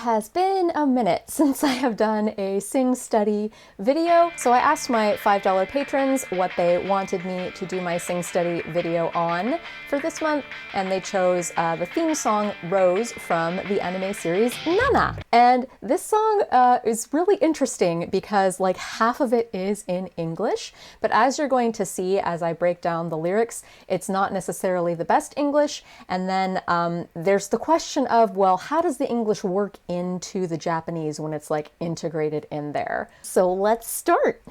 has been a minute since I have done a sing study video, so I asked my $5 patrons what they wanted me to do my sing study video on for this month, and they chose the theme song Rose from the anime series Nana. And this song is really interesting because like half of it is in English, but as you're going to see as I break down the lyrics, it's not necessarily the best English, and then there's the question of, well, how does the English work into the Japanese when it's like integrated in there? So let's start.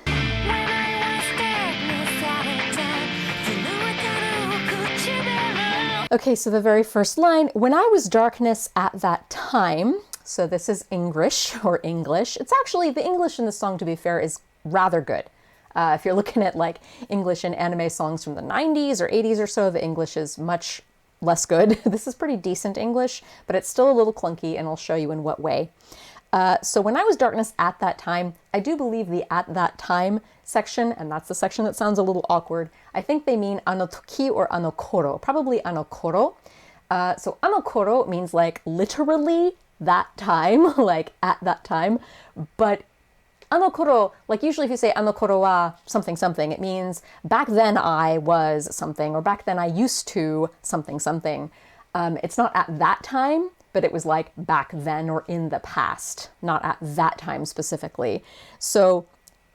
Okay, so the very first line, when I was darkness at that time, so this is English or English. It's actually, the English in this song, to be fair, is rather good. If you're looking at like English in anime songs from the 90s or 80s or so, the English is much less good. This is pretty decent English, but it's still a little clunky, and I'll show you in what way. So when I was darkness at that time, I do believe the at that time section, and that's the section that sounds a little awkward, I think they mean anotoki or anokoro, probably anokoro. So anokoro means like literally that time, like at that time, but anokoro, like usually if you say anokoro wa something something, it means back then I was something, or back then I used to something something. It's not at that time, but it was like back then or in the past, not at that time specifically. So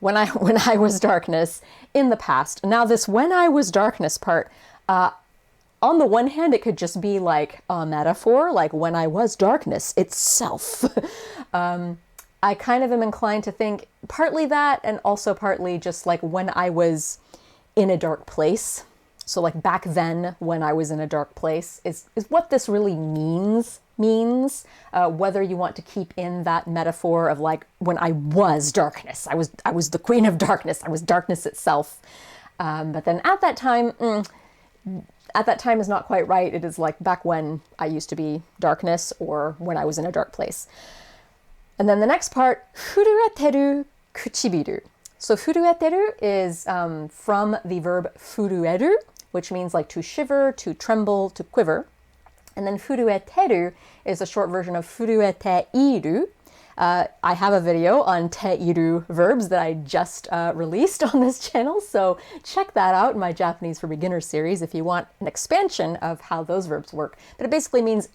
when I was darkness in the past, now this when I was darkness part, on the one hand, it could just be like a metaphor, like when I was darkness itself. I kind of am inclined to think partly that, and also partly just like when I was in a dark place. So like back then when I was in a dark place is what this really means. Whether you want to keep in that metaphor of like when I was darkness, I was the queen of darkness, I was darkness itself. But then at that time is not quite right. It is like back when I used to be darkness, or when I was in a dark place. And then the next part, furueteru kuchibiru. So furueteru is from the verb furueru, which means like to shiver, to tremble, to quiver. And then furueteru is a short version of furueteiru. I have a video on teiru verbs that I just released on this channel, so check that out in my Japanese for Beginners series if you want an expansion of how those verbs work. But it basically means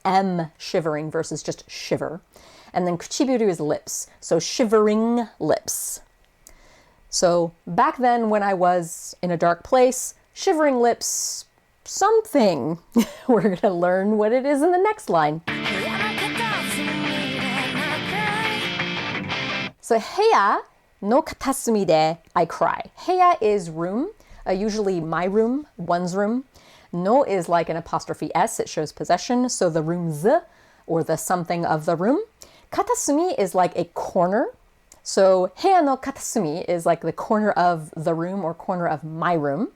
shivering versus just shiver. And then kuchibiru is lips, so shivering lips. So back then when I was in a dark place, shivering lips, something. We're going to learn what it is in the next line. So heya no katasumi de, I cry. Heya is room, usually my room, one's room. No is like an apostrophe S, it shows possession, so the room's, or the something of the room. Katasumi is like a corner. So heya no katasumi is like the corner of the room or corner of my room.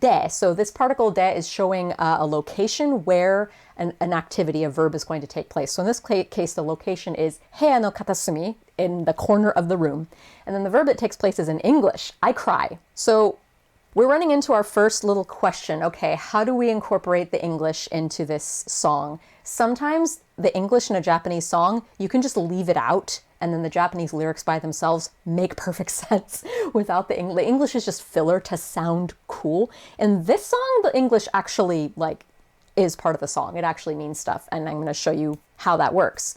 De, so this particle de is showing a location where an activity, a verb is going to take place. So in this case, the location is heya no katasumi, in the corner of the room. And then the verb that takes place is in English, I cry. So we're running into our first little question. Okay, how do we incorporate the English into this song? Sometimes the English in a Japanese song, you can just leave it out, and then the Japanese lyrics by themselves make perfect sense without the English. The English is just filler to sound cool. In this song, the English actually like is part of the song. It actually means stuff, and I'm going to show you how that works.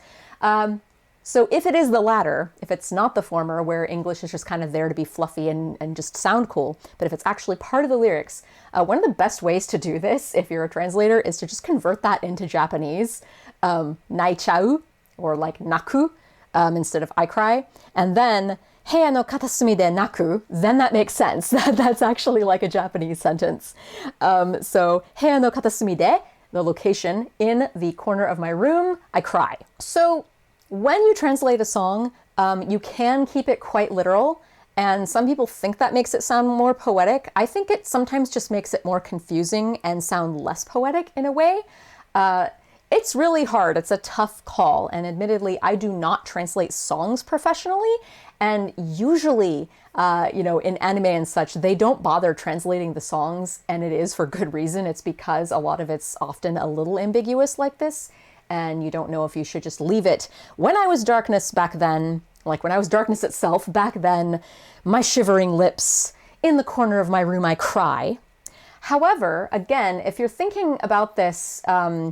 So if it is the latter, if it's not the former, where English is just kind of there to be fluffy and just sound cool, but if it's actually part of the lyrics, one of the best ways to do this, if you're a translator, is to just convert that into Japanese, naichau, or like naku, instead of I cry, and then heya no katasumi de naku, then that makes sense. That's actually like a Japanese sentence. So heya no katasumi de, the location, in the corner of my room, I cry. So when you translate a song, you can keep it quite literal, and some people think that makes it sound more poetic. I think it sometimes just makes it more confusing and sound less poetic in a way. It's really hard. It's a tough call, and admittedly, I do not translate songs professionally, and usually, in anime and such, they don't bother translating the songs, and it is for good reason. It's because a lot of it's often a little ambiguous like this. and you don't know if you should just leave it. When I was darkness back then, like when I was darkness itself back then, my shivering lips, in the corner of my room I cry. However, again, if you're thinking about this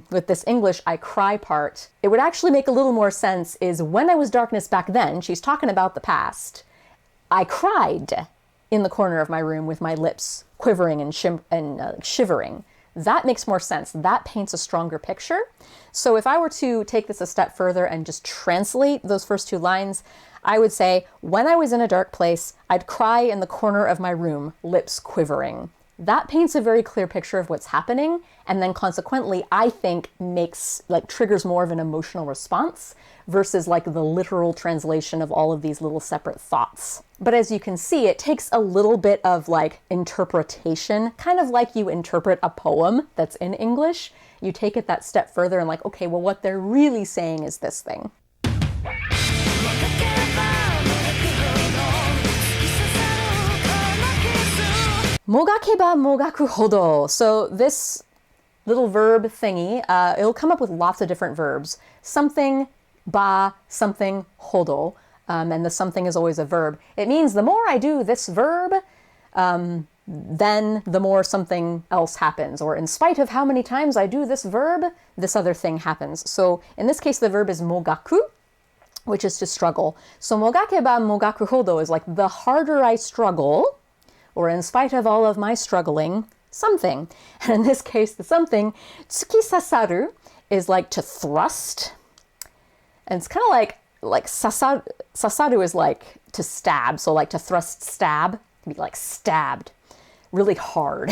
with this English I cry part, it would actually make a little more sense is when I was darkness back then, she's talking about the past, I cried in the corner of my room with my lips quivering and shivering. That makes more sense. That paints a stronger picture. So if I were to take this a step further and just translate those first two lines, I would say, when I was in a dark place, I'd cry in the corner of my room, lips quivering. That paints a very clear picture of what's happening, and then consequently, I think triggers more of an emotional response versus like the literal translation of all of these little separate thoughts. But as you can see, it takes a little bit of like interpretation, kind of like you interpret a poem that's in English. You take it that step further and like, okay, well, what they're really saying is this thing.もがけばもがくほど. So this little verb thingy, it'll come up with lots of different verbs. Something, ba, something, hodo. And the something is always a verb. It means the more I do this verb, then the more something else happens. Or in spite of how many times I do this verb, this other thing happens. So in this case, the verb is mogaku, which is to struggle. So mogakeba mogaku hodo is like the harder I struggle, or in spite of all of my struggling, something. And in this case, the something, tsuki sasaru, is like to thrust. And it's kind of like sasaru is like to stab. So like to thrust, stab, be like stabbed really hard.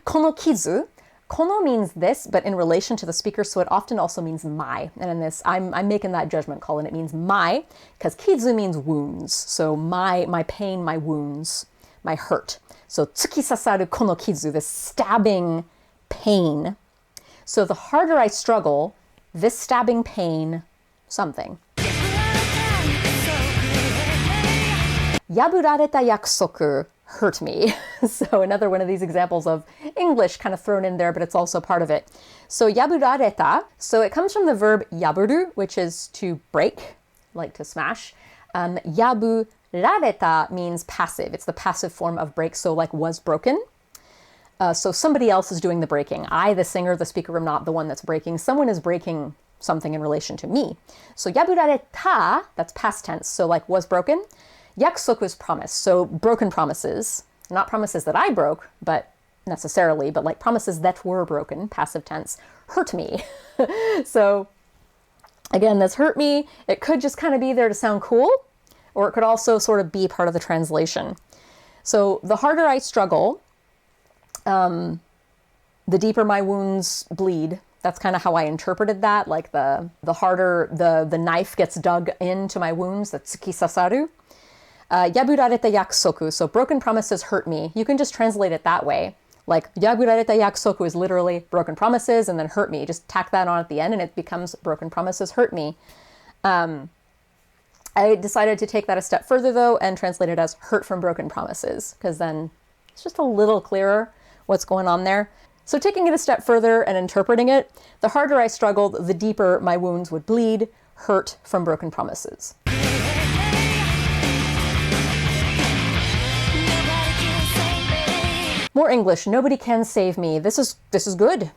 Kono kizu, kono means this, but in relation to the speaker, so it often also means my. And in this, I'm making that judgment call, and it means my, because kizu means wounds. So my pain, my wounds, my hurt. So tsuki sasaru kono kizu, this stabbing pain. So the harder I struggle, this stabbing pain, something. 破られた約束 hurt me. So another one of these examples of English kind of thrown in there, but it's also part of it. So 破られた, so it comes from the verb 破る, which is to break, like to smash. 破られた means passive. It's the passive form of break, so like was broken. So somebody else is doing the breaking. I, the singer, the speaker, am not the one that's breaking. Someone is breaking something in relation to me. So 破られた, that's past tense, so like was broken. 約束 is promise, so broken promises, not promises that I broke, but necessarily, but like promises that were broken, passive tense, hurt me. So again, this hurt me, it could just kind of be there to sound cool, or it could also sort of be part of the translation. So the harder I struggle, the deeper my wounds bleed. That's kind of how I interpreted that, like the harder the knife gets dug into my wounds, that's tsuki sasaru. 破られた約束, so broken promises hurt me. You can just translate it that way. Like 破られた約束 is literally broken promises and then hurt me. Just tack that on at the end and it becomes broken promises hurt me. I decided to take that a step further though and translate it as hurt from broken promises, because then it's just a little clearer what's going on there. So taking it a step further and interpreting it, the harder I struggled, the deeper my wounds would bleed, hurt from broken promises. More English, nobody can save me. This is good.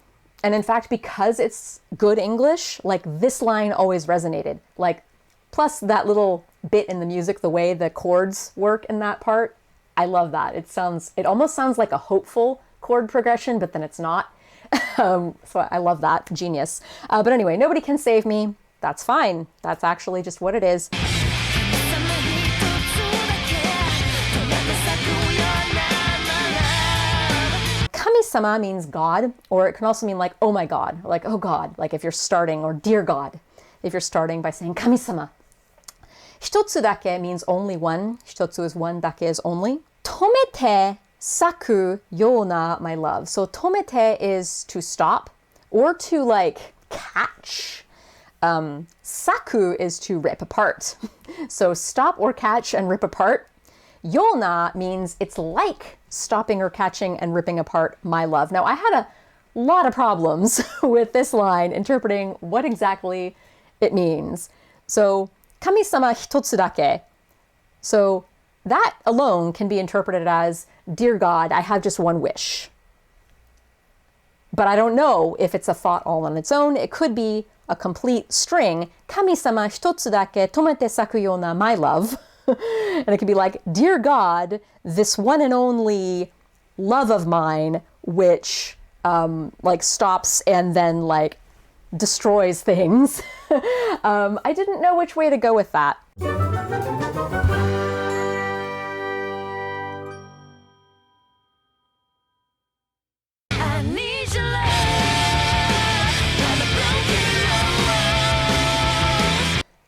And in fact, because it's good English, like this line always resonated. Like, plus that little bit in the music, the way the chords work in that part, I love that. It almost sounds like a hopeful chord progression, but then it's not. So I love that. Genius. But anyway, nobody can save me. That's fine. That's actually just what it is. Kami-sama means God, or it can also mean like, oh my God, like, oh God, like if you're starting, or dear God, if you're starting by saying Kami-sama. Hitotsu dake means only one. Hitotsu is one, dake is only. Tomete saku yona, my love. So tomete is to stop or to like catch. Saku is to rip apart. So stop or catch and rip apart. Yona means it's like stopping or catching and ripping apart my love. Now I had a lot of problems with this line interpreting what exactly it means. So, 神様ひとつだけ. So, that alone can be interpreted as, Dear God, I have just one wish. But I don't know if it's a thought all on its own. It could be a complete string. 神様ひとつだけ止めて裂くような my love. And it could be like, Dear God, this one and only love of mine, which like stops and then like destroys things. I didn't know which way to go with that.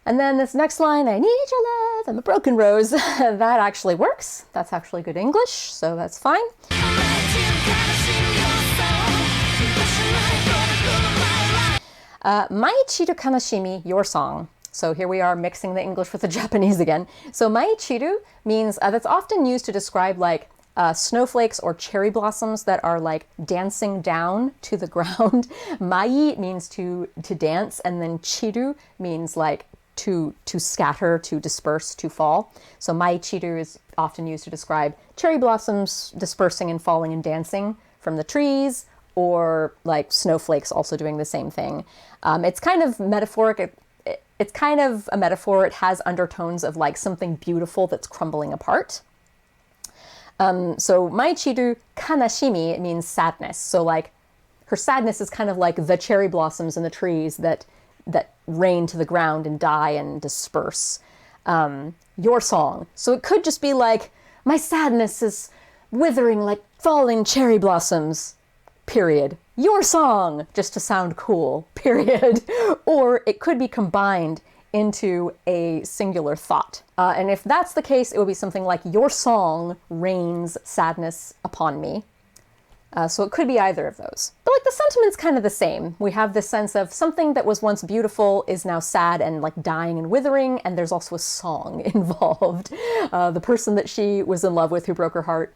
And then this next line, I need your love, I'm a broken rose. That actually works. That's actually good English, so that's fine. Maichiru kanashimi, your song. So here we are mixing the English with the Japanese again. So maichiru means, that's often used to describe like snowflakes or cherry blossoms that are like dancing down to the ground. Mai means to dance, and then chiru means like to scatter, to disperse, to fall. So maichiru is often used to describe cherry blossoms dispersing and falling and dancing from the trees, or like snowflakes also doing the same thing. It's kind of metaphoric. It's kind of a metaphor. It has undertones of like something beautiful that's crumbling apart. So maichiru kanashimi, it means sadness. So like her sadness is kind of like the cherry blossoms in the trees that rain to the ground and die and disperse. Your song. So it could just be like, my sadness is withering like falling cherry blossoms, period. Your song, just to sound cool, period. Or it could be combined into a singular thought. And if that's the case, it would be something like, your song rains sadness upon me. So it could be either of those. But like the sentiment's kind of the same. We have this sense of something that was once beautiful is now sad and like dying and withering, and there's also a song involved. The person that she was in love with who broke her heart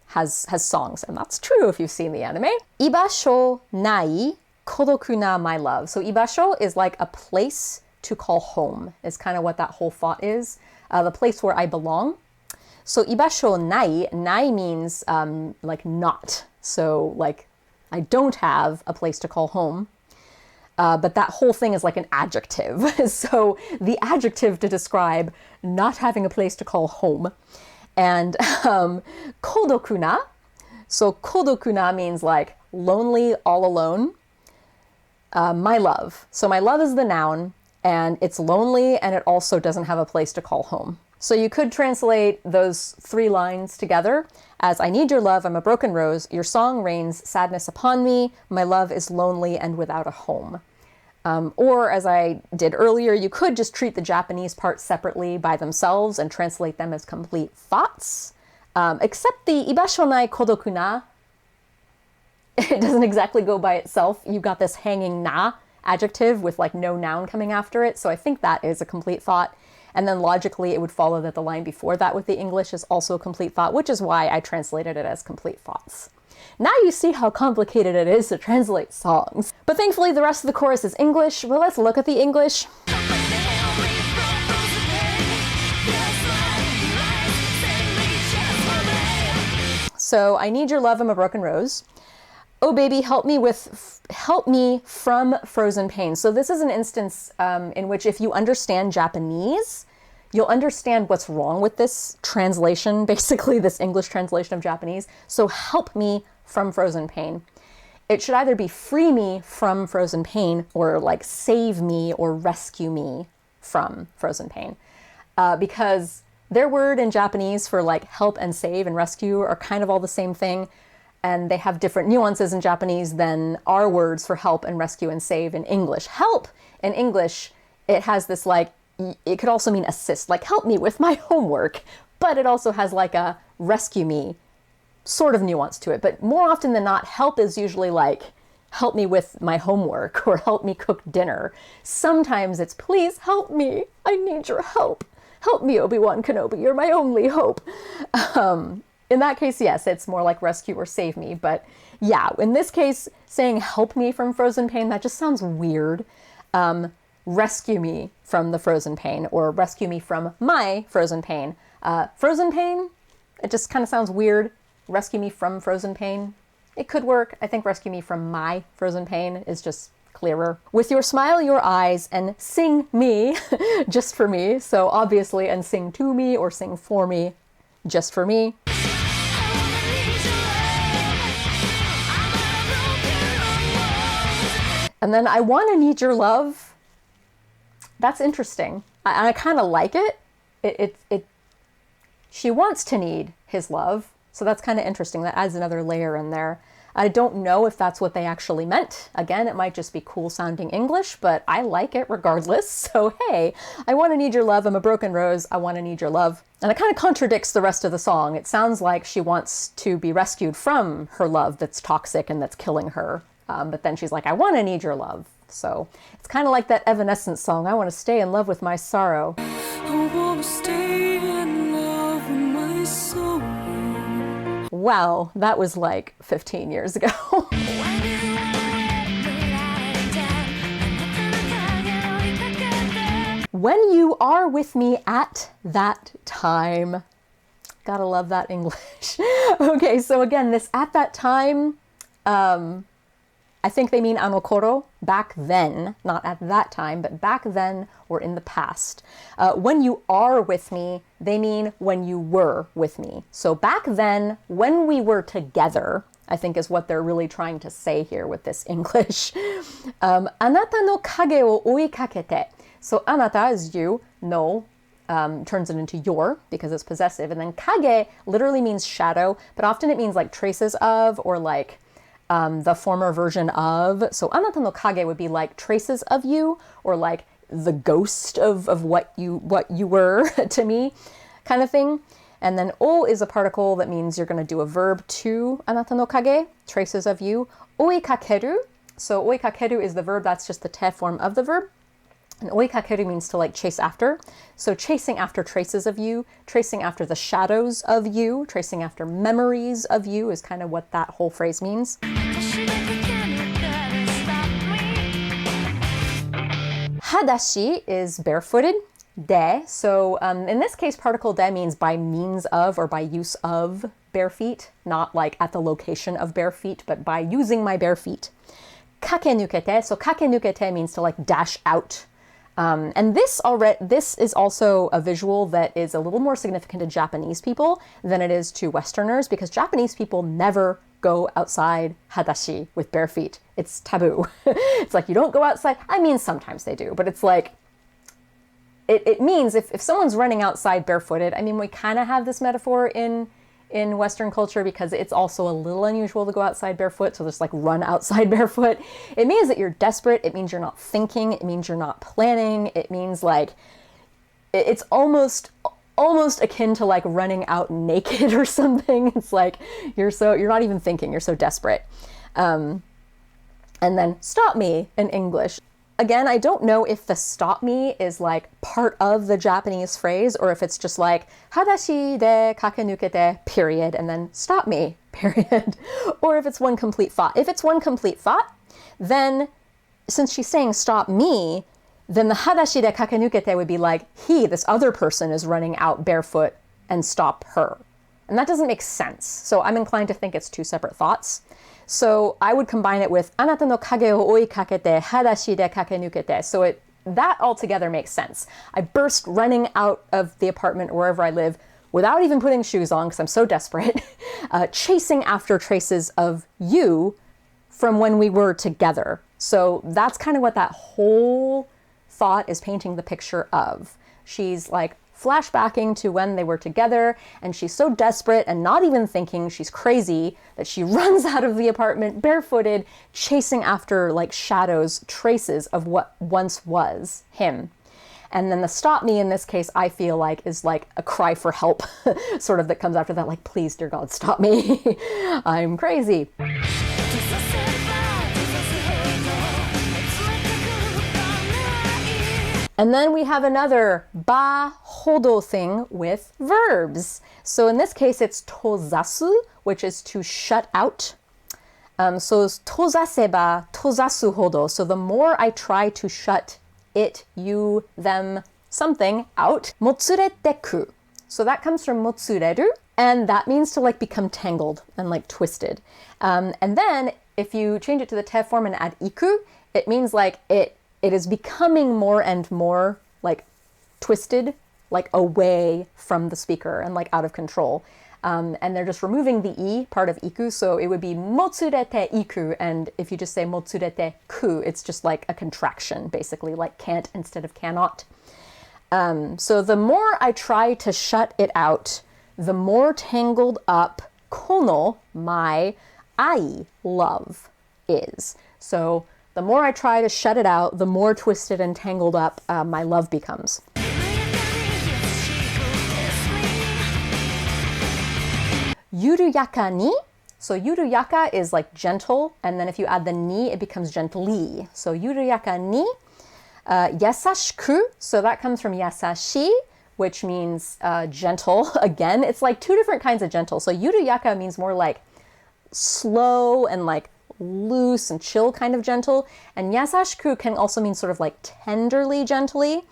has songs, and that's true if you've seen the anime. Ibasho nai kodoku na my love. So ibasho is like a place to call home, is kind of what that whole thought is. The place where I belong. So ibasho nai means like not. So like I don't have a place to call home. But that whole thing is like an adjective. So the adjective to describe not having a place to call home. And kodokuna. So kodokuna means like lonely, all alone. My love. So my love is the noun, and it's lonely, and it also doesn't have a place to call home. So you could translate those three lines together as, I need your love, I'm a broken rose, your song rains sadness upon me, my love is lonely and without a home. Or as I did earlier, you could just treat the Japanese parts separately by themselves and translate them as complete thoughts. Except the ibasho nai kodoku na, it doesn't exactly go by itself. You got this hanging na adjective with like no noun coming after it. So I think that is a complete thought. And then logically, it would follow that the line before that with the English is also a complete thought, which is why I translated it as complete thoughts. Now you see how complicated it is to translate songs. But thankfully, the rest of the chorus is English. Well, let's look at the English. So, I need your love, I'm a broken rose. Oh baby, help me from frozen pain. So this is an instance in which if you understand Japanese, you'll understand what's wrong with this translation, basically this English translation of Japanese. So help me from frozen pain. It should either be free me from frozen pain or like save me or rescue me from frozen pain. Because their word in Japanese for like help and save and rescue are kind of all the same thing. And they have different nuances in Japanese than our words for help and rescue and save in English. Help in English, it has this like, it could also mean assist, like help me with my homework, but it also has like a rescue me sort of nuance to it. But more often than not, help is usually like help me with my homework or help me cook dinner. Sometimes it's please help me, I need your help. Help me, Obi-Wan Kenobi, you're my only hope. In that case, yes, it's more like rescue or save me. But yeah, in this case, saying help me from frozen pain, that just sounds weird. Rescue me from the frozen pain, or rescue me from my frozen pain. Frozen pain, it just kind of sounds weird. Rescue me from frozen pain. It could work. I think rescue me from my frozen pain is just clearer. With your smile, your eyes, and sing me, just for me. So obviously, and sing to me or sing for me, just for me. And then I wanna need your love. That's interesting. I kind of like it. She wants to need his love. So that's kind of interesting. That adds another layer in there. I don't know if that's what they actually meant. Again, it might just be cool sounding English, but I like it regardless. So hey, I want to need your love. I'm a broken rose. I want to need your love. And it kind of contradicts the rest of the song. It sounds like she wants to be rescued from her love that's toxic and that's killing her. But then she's like, I want to need your love. So it's kind of like that Evanescence song. I want to stay in love with my sorrow. I want to stay in love with my sorrow. Wow, that was like 15 years ago. When you are with me at that time. Gotta love that English. Okay, so again, this at that time, I think they mean anokoro, back then, not at that time, but back then or in the past. When you are with me, they mean when you were with me. So back then, when we were together, I think is what they're really trying to say here with this English. Anata no kage o oikakete. So anata is you, no, turns it into your because it's possessive. And then kage literally means shadow, but often it means like traces of or like the former version of. So anata no kage would be like traces of you or like the ghost of what you were to me kind of thing. And then o is a particle that means you're going to do a verb to anata no kage, traces of you. Oikakeru. So oikakeru is the verb, that's just the te form of the verb. And oikakeru means to like chase after. So chasing after traces of you, tracing after the shadows of you, tracing after memories of you is kind of what that whole phrase means. Hadashi is barefooted. De, so in this case, particle de means by means of or by use of bare feet, not like at the location of bare feet, but by using my bare feet. Kakenukete, so kakenukete means to like dash out. And this is also a visual that is a little more significant to Japanese people than it is to Westerners, because Japanese people never go outside hadashi with bare feet. It's taboo. It's like you don't go outside. I mean, sometimes they do, but it's like, it means if someone's running outside barefooted, I mean, we kind of have this metaphor in Western culture because it's also a little unusual to go outside barefoot, so just like run outside barefoot. It means that you're desperate. It means you're not thinking. It means you're not planning. It means like it's almost akin to like running out naked or something. It's like you're not even thinking. You're so desperate. And then stop me in English. Again, I don't know if the stop me is like part of the Japanese phrase or if it's just like hadashi de kakenukete, period, and then stop me, period. Or if it's one complete thought. If it's one complete thought, then since she's saying stop me, then the hadashi de kakenukete would be like this other person is running out barefoot and stop her. And that doesn't make sense. So I'm inclined to think it's two separate thoughts. So I would combine it with anata no kage o oikakete hadashi de kakenukete. So that altogether makes sense. I burst running out of the apartment wherever I live without even putting shoes on because I'm so desperate, chasing after traces of you from when we were together. So that's kind of what that whole thought is painting the picture of. She's like flashbacking to when they were together, and she's so desperate and not even thinking, she's crazy, that she runs out of the apartment barefooted, chasing after like shadows, traces of what once was him. And then the stop me in this case, I feel like is like a cry for help, sort of that comes after that, like, please, dear God, stop me. I'm crazy. And then we have another ba hodo thing with verbs. So in this case, it's tozasu, which is to shut out. So tozaseba tozasu hodo. So the more I try to shut it, you, them, something out. Motsurete ku. So that comes from motsureru, and that means to like become tangled and like twisted. And then if you change it to the te form and add iku, it means like it is becoming more and more like twisted, like away from the speaker and like out of control. And they're just removing the e part of iku, so it would be motsurete iku, and if you just say motsurete ku, it's just like a contraction, basically, like can't instead of cannot. So the more I try to shut it out, the more tangled up kono, my, ai, love, is. So the more I try to shut it out, the more twisted and tangled up my love becomes. Yuruyaka ni. So yuruyaka is like gentle, and then if you add the ni, it becomes gently. So yuruyaka ni. Yasashiku, so that comes from yasashi, which means gentle. Again, it's like two different kinds of gentle. So yuruyaka means more like slow and like loose and chill kind of gentle. And yasashiku can also mean sort of like tenderly gently.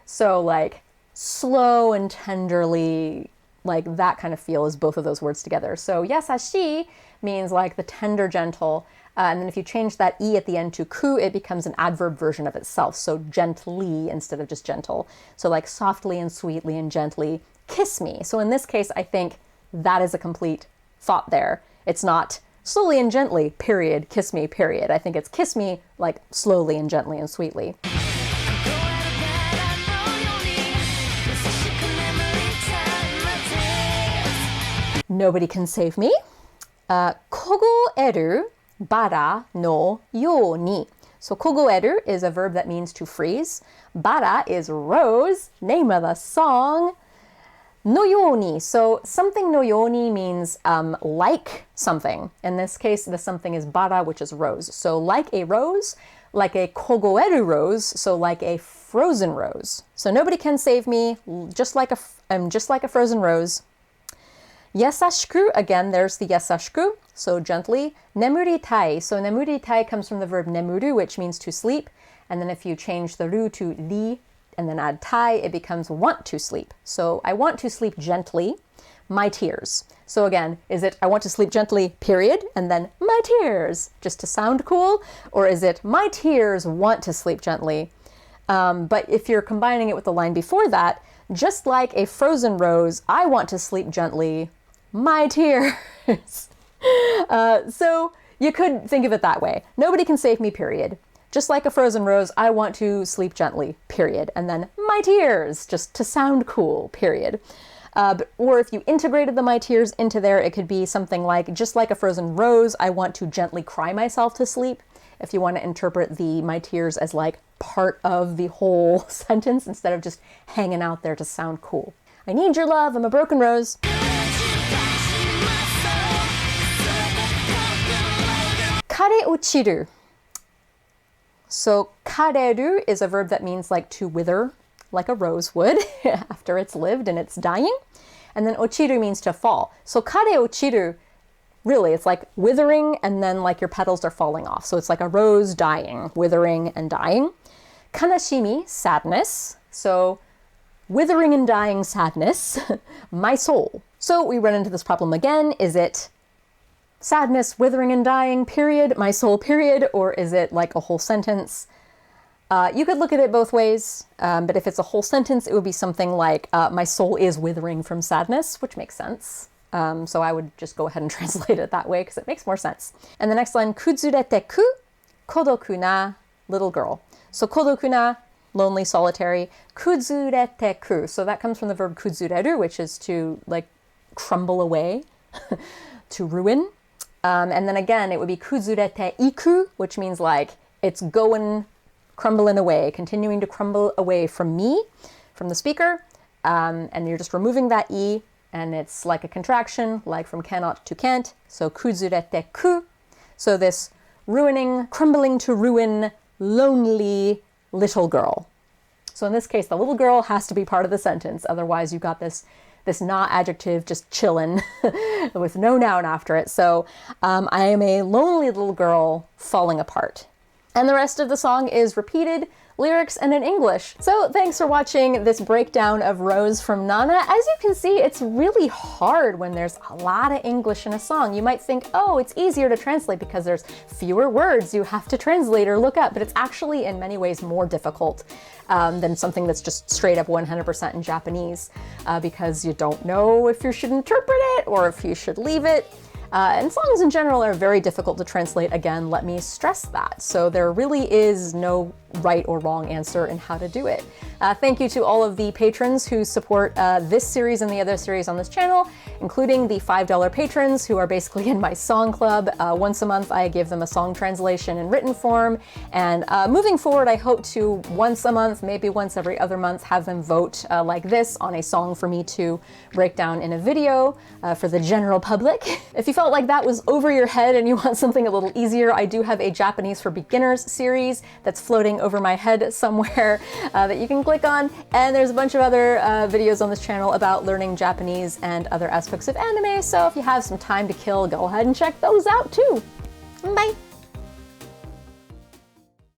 So like slow and tenderly, like that kind of feel is both of those words together. So yasashi means like the tender, gentle. And then if you change that e at the end to ku, it becomes an adverb version of itself. So gently instead of just gentle. So like softly and sweetly and gently, kiss me. So in this case, I think that is a complete thought there. It's not slowly and gently, period, kiss me, period. I think it's kiss me like slowly and gently and sweetly. Nobody can save me. Kogoeru bara no yo ni. So kogoeru is a verb that means to freeze. Bara is rose, name of the song. No yo ni. So something no yo ni means like something. In this case, the something is bara, which is rose. So like a rose, like a kogoeru rose, so like a frozen rose. So nobody can save me, just like a frozen rose. Yasashiku, again, there's the yasashiku, so gently. Nemuritai, so nemuritai comes from the verb nemuru, which means to sleep. And then if you change the ru to ri and then add tai, it becomes want to sleep. So I want to sleep gently, my tears. So again, is it I want to sleep gently, period, and then my tears, just to sound cool? Or is it my tears want to sleep gently? But if you're combining it with the line before that, just like a frozen rose, I want to sleep gently, my tears. So you could think of it that way. Nobody can save me, period. Just like a frozen rose, I want to sleep gently, period. And then my tears, just to sound cool, period. Or if you integrated the my tears into there, it could be something like, just like a frozen rose, I want to gently cry myself to sleep. If you want to interpret the my tears as like part of the whole sentence instead of just hanging out there to sound cool. I need your love, I'm a broken rose. Kare uchiru. So kareru is a verb that means like to wither, like a rose would after it's lived and it's dying. And then uchiru means to fall. So kare uchiru, really, it's like withering and then like your petals are falling off. So it's like a rose dying, withering and dying. Kanashimi, sadness. So withering and dying sadness, my soul. So we run into this problem again. Is it sadness, withering and dying, period, my soul, period, or is it like a whole sentence? You could look at it both ways, but if it's a whole sentence, it would be something like, my soul is withering from sadness, which makes sense. So I would just go ahead and translate it that way because it makes more sense. And the next line, kuzurete ku, kodoku na, little girl. So kodoku na, lonely, solitary, kuzurete ku. So that comes from the verb kuzureru, which is to like crumble away, to ruin. And then again, it would be kuzurete iku, which means like it's going, crumbling away, continuing to crumble away from me, from the speaker. And you're just removing that e, and it's like a contraction, like from cannot to can't. So kuzurete ku. So this ruining, crumbling to ruin, lonely little girl. So in this case, the little girl has to be part of the sentence. Otherwise, you got this not adjective just chillin' with no noun after it. So I am a lonely little girl falling apart. And the rest of the song is repeated lyrics and in English. So thanks for watching this breakdown of Rose from Nana. As you can see, it's really hard when there's a lot of English in a song. You might think, oh, it's easier to translate because there's fewer words you have to translate or look up, but it's actually in many ways more difficult than something that's just straight up 100% in Japanese because you don't know if you should interpret it or if you should leave it. And songs in general are very difficult to translate. Again, let me stress that. So there really is no right or wrong answer in how to do it. Thank you to all of the patrons who support this series and the other series on this channel, including the $5 patrons who are basically in my song club. Once a month, I give them a song translation in written form. And moving forward, I hope to once a month, maybe once every other month, have them vote like this on a song for me to break down in a video for the general public. If you felt like that was over your head and you want something a little easier, I do have a Japanese for Beginners series that's floating over my head somewhere that you can click on. And there's a bunch of other videos on this channel about learning Japanese and other aspects of anime. So if you have some time to kill, go ahead and check those out too.